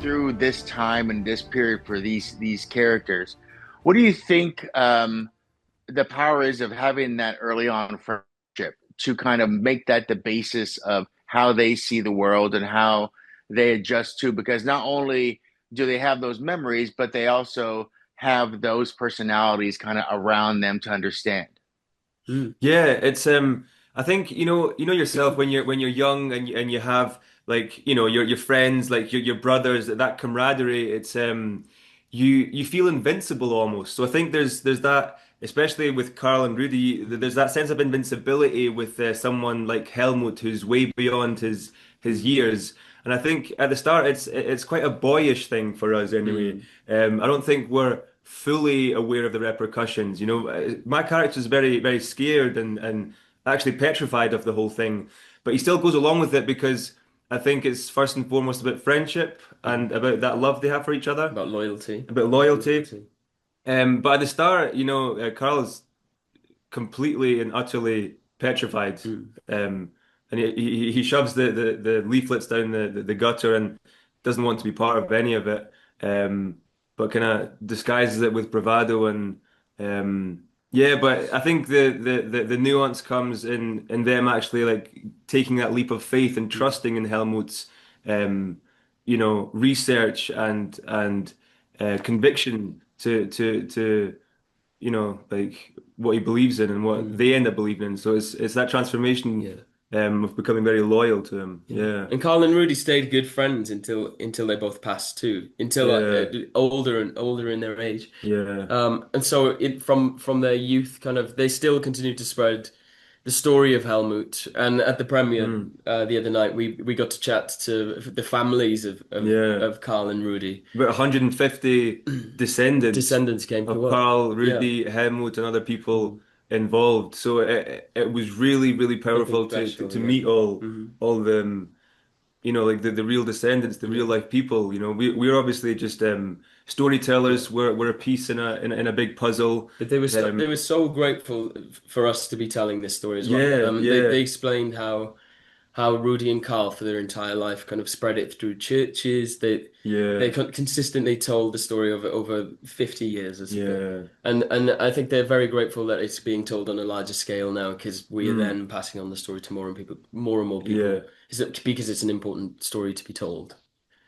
through this time and this period for these characters, what do you think the power is of having that early on friendship to kind of make that the basis of how they see the world and how they adjust to? Because not only do they have those memories, but they also have those personalities kind of around them to understand. Yeah, it's I think you know yourself when you're young and you have like your friends like your brothers that camaraderie it's you feel invincible almost. So I think there's that especially with Carl and Rudy there's that sense of invincibility with someone like Helmut who's way beyond his years. And I think at the start it's quite a boyish thing for us anyway. Mm. I don't think we're fully aware of the repercussions. My character's very scared and actually petrified of the whole thing, but he still goes along with it because I think it's first and foremost about friendship and about that love they have for each other, About loyalty. about loyalty. Loyalty. But at the start, Carl is completely and utterly petrified. Mm. And he shoves the leaflets down the gutter and doesn't want to be part of any of it. But kind of disguises it with bravado and yeah, but I think the nuance comes in them actually like taking that leap of faith and trusting in Helmut's research and conviction to like what he believes in and what Mm. they end up believing in. So it's that transformation Yeah. of becoming very loyal to him. Yeah. Yeah. And Carl and Rudy stayed good friends until they both passed too, until Yeah. older and older in their age. Yeah. And so from their youth, kind of, they still continued to spread the story of Helmut. And at the premiere Mm. the other night, we got to chat to the families Yeah. of Carl and Rudy. About 150 descendants Descendants came to of work. Karl, Yeah. Rudi, Helmut, and other Mm. people involved. So it was really Something powerful to special, to yeah. meet all Hmm. all the like the real descendants, the real Yeah. life people. We're obviously just Yeah. storytellers. We're a piece in a big puzzle. But they Um, were so grateful for us to be telling this story as well. yeah, They yeah, explained how Rudy and Carl for their entire life kind of spread it through churches. They yeah, consistently told the story over 50 years or something. yeah. And I think they're very grateful that it's being told on a larger scale now because we are Mm, then passing on the story to more and more yeah, people. Is it because it's an important story to be told?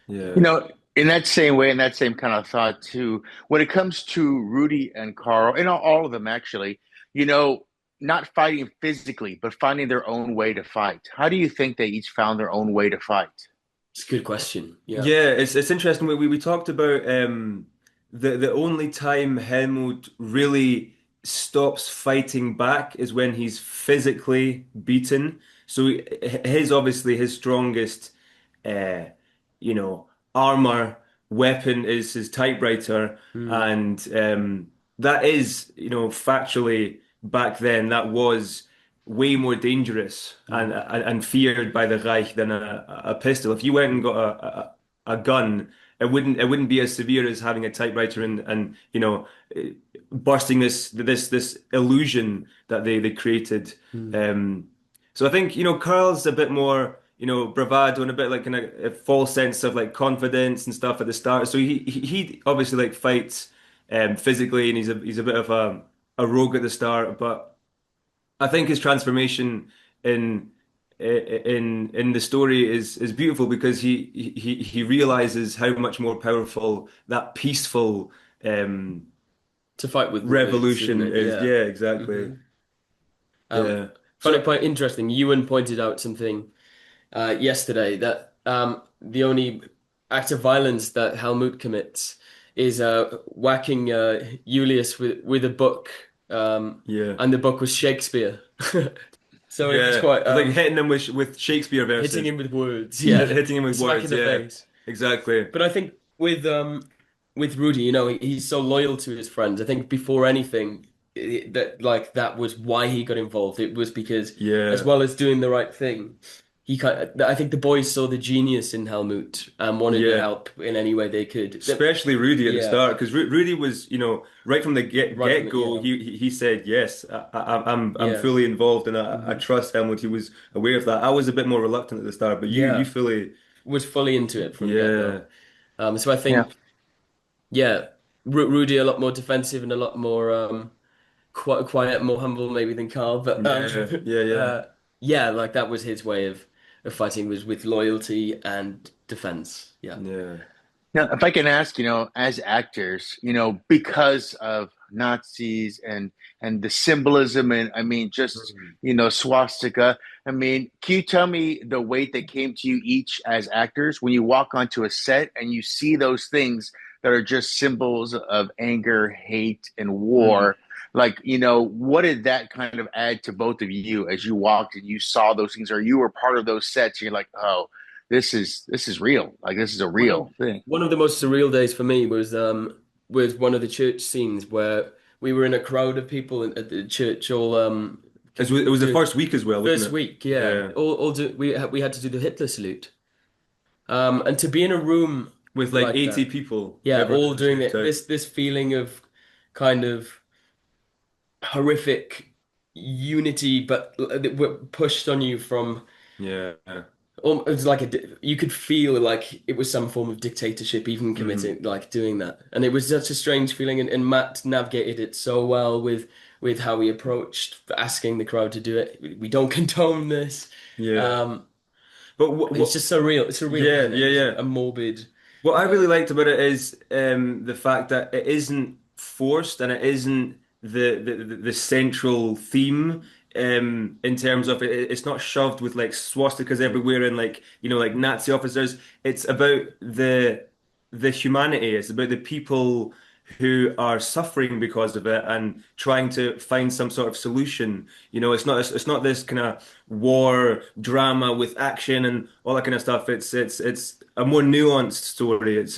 You yeah. know, in that same way, in that same kind of thought too, when it comes to Rudy and Carl, and all of them actually, you know, not fighting physically, but finding their own way to fight. How do you think they each found their own way to fight? It's a good question. Yeah. Yeah, it's interesting. We talked about the only time Helmut really stops fighting back is when he's physically beaten. So his obviously his strongest uh armor weapon is his typewriter, Mm. and that is factually back then that was way more dangerous Mm. and feared by the Reich than a pistol. If you went and got a gun, it wouldn't be as severe as having a typewriter and bursting this illusion that they created. Mm. So I think Carl's a bit more bravado and a bit like in a false sense of like confidence and stuff at the start. So he obviously like fights physically and he's a bit of a rogue at the start, but I think his transformation in in the story is beautiful because he realizes how much more powerful that peaceful To fight with words, isn't revolution it? is. Yeah. Yeah, exactly. Hmm. Yeah. Funny So point, interesting. Ewan pointed out something yesterday that the only act of violence that Helmut commits is whacking Julius with a book, yeah, and the book was Shakespeare. So it's yeah. quite It's like hitting him with Shakespeare hitting verses, him with words, yeah, hitting him a with smack in words. the Yeah, face. exactly. But I think with Rudy, he's so loyal to his friends. I think before anything, that was why he got involved. It was because as Yeah. well as doing the right thing, I think the boys saw the genius in Helmut and wanted to Yeah. help in any way they could. Especially Rudy at the Yeah, start, because Rudy was, right from the right from get go, yeah, he said yes, I'm yeah. fully involved and I Hmm. trust Helmut. He was aware of that. I was a bit more reluctant at the start, but you Yeah, fully, was fully into it from the yeah, get-go. So I Yeah. think, yeah, Rudy a lot more defensive and a lot more quiet, more humble maybe than Karl, but Yeah, yeah, yeah, yeah, like that was his way of fighting was with loyalty and defense. Yeah. yeah. Now, if I can ask, as actors, because of Nazis and the symbolism, and I mean, just Mm. swastika. I mean, can you tell me the weight that came to you each as actors when you walk onto a set and you see those things that are just symbols of anger, hate, and Mm. war? Like, what did that kind of add to both of you as you walked and you saw those things, or you were part of those sets? And you're like, oh, this is real. Like this is a One of real thing. one of the most surreal days for me was one of the church scenes where we were in a crowd of people at the church all It was the do first week as well, wasn't first it? week, yeah. Yeah. All do we had to do the Hitler salute. And to be in a room With like like 80 that, people, yeah, everyone all at the doing same it, time. this feeling of kind of horrific unity, but that were pushed on you from Yeah. Yeah. it was like you could feel like it was some form of dictatorship, even Mm. committing like doing that, and it was such a strange feeling. And Matt navigated it so well with how he approached asking the crowd to do it. We don't condone this. Yeah. Um, But what, it's what just surreal. It's surreal, yeah, isn't it? yeah, It's yeah. a morbid. What I Uh, really liked about it is the fact that it isn't forced and it isn't the central theme in terms mm, of it. It's not shoved with like swastikas everywhere and like like Nazi officers. It's about the humanity. It's about the people who are suffering because of it and trying to find some sort of solution. It's not this kind of war drama with action and all that kind of stuff. It's a more nuanced story. It's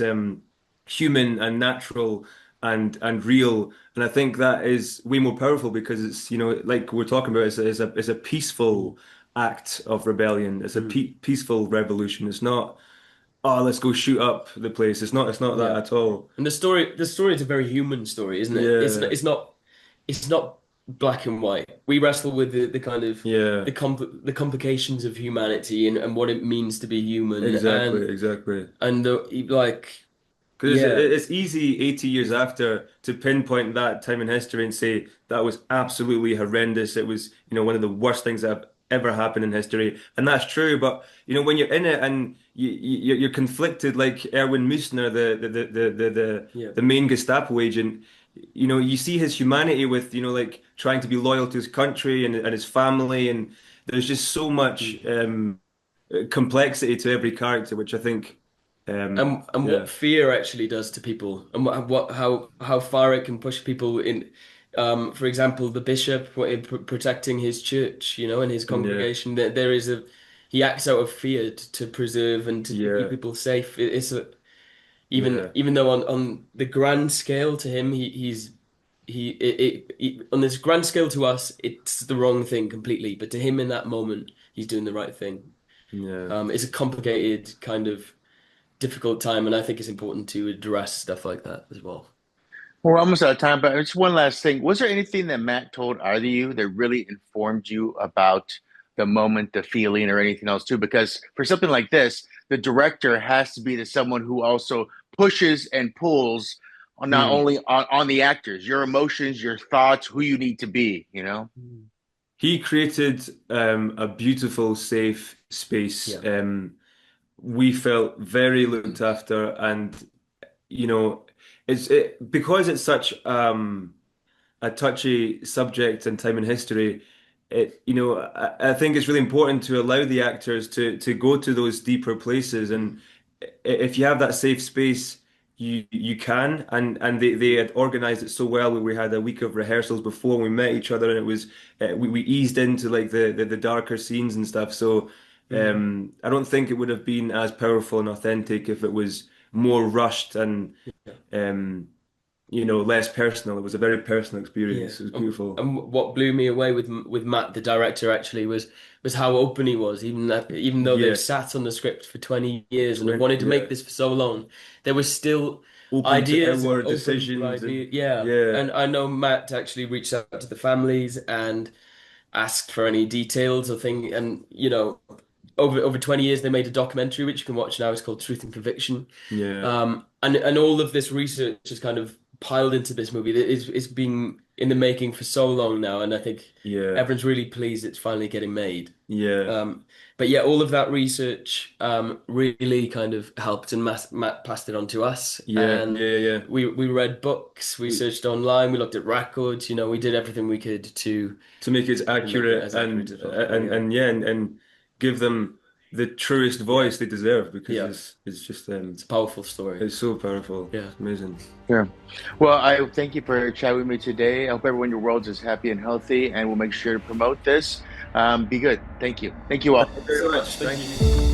human and natural and real. And I think that is way more powerful because it's like we're talking about, it's a mm, peaceful act of rebellion. It's a mm. peaceful revolution. It's not, oh, let's go shoot up the place. It's not that Yeah. at all. And the story is a very human story, isn't it? Yeah, It's not black and white. We wrestle with the kind of yeah, the complications of humanity and what it means to be human exactly, exactly. and like Because yeah. it's easy 80 years after to pinpoint that time in history and say that was absolutely horrendous. It was, one of the worst things that have ever happened in history. And that's true. But, when you're in it and you're conflicted, like Erwin Musner, Yeah. the main Gestapo agent, you see his humanity with, like trying to be loyal to his country and his family. And there's just so much Mm. complexity to every character, which I think, And yeah. what fear actually does to people and what how far it can push people in for example the bishop protecting his church and his Yeah, congregation that there is a he acts out of fear to preserve and to keep yeah, people safe. It's a even yeah, even though on the grand scale to him he's on this grand scale to us it's the wrong thing completely, but to him in that moment he's doing the right thing. yeah. It's a complicated kind of difficult time, and I think it's important to address stuff like that as well. We're almost out of time, but just one last thing. Was there anything that Matt told either of you that really informed you about the moment, the feeling, or anything else too? Because for something like this, the director has to be the someone who also pushes and pulls on not Hmm. only on the actors, your emotions, your thoughts, who you need to be. Mm. He created a beautiful, safe space. Yeah. We felt very looked after, and you know, because it's such a touchy subject and time in history. I think it's really important to allow the actors to go to those deeper places, and if you have that safe space, you can. And they had organized it so well. We had a week of rehearsals before we met each other, and it was we eased into like the darker scenes and stuff. So Mm. I don't think it would have been as powerful and authentic if it was more rushed and Yeah. um, less personal. It was a very personal Yeah. experience. It was beautiful. And what blew me away with Matt, the director, actually was how open he was. Even though they've Yeah, sat on the script for 20 years and have 20, wanted to yeah, make this for so long, there was still open to ideas and our open for decisions and ideas. Yeah. yeah, And I know Matt actually reached out to the families and asked for any details or thing, and over 20 years they made a documentary which you can watch now. It's called Truth and Conviction. Yeah. And all of this research is kind of piled into this movie. It's been in the making for so long now, and I think Yeah. everyone's really pleased it's finally getting made. Yeah. But yeah, all of that research really kind of helped, and Matt passed it on to us. Yeah. And Yeah. we read books, we searched online, we looked at records, we did everything we could to make it accurate as accurate as possible. and give them the truest voice they deserve, because it's just It's a powerful story. it's so powerful. Yeah. It's amazing. Sure. Well, I thank you for chatting with me today. I hope everyone in your world is happy and healthy, and we'll make sure to promote this. Be good. Thank you. Thank you all. Thank you very much. Thank you.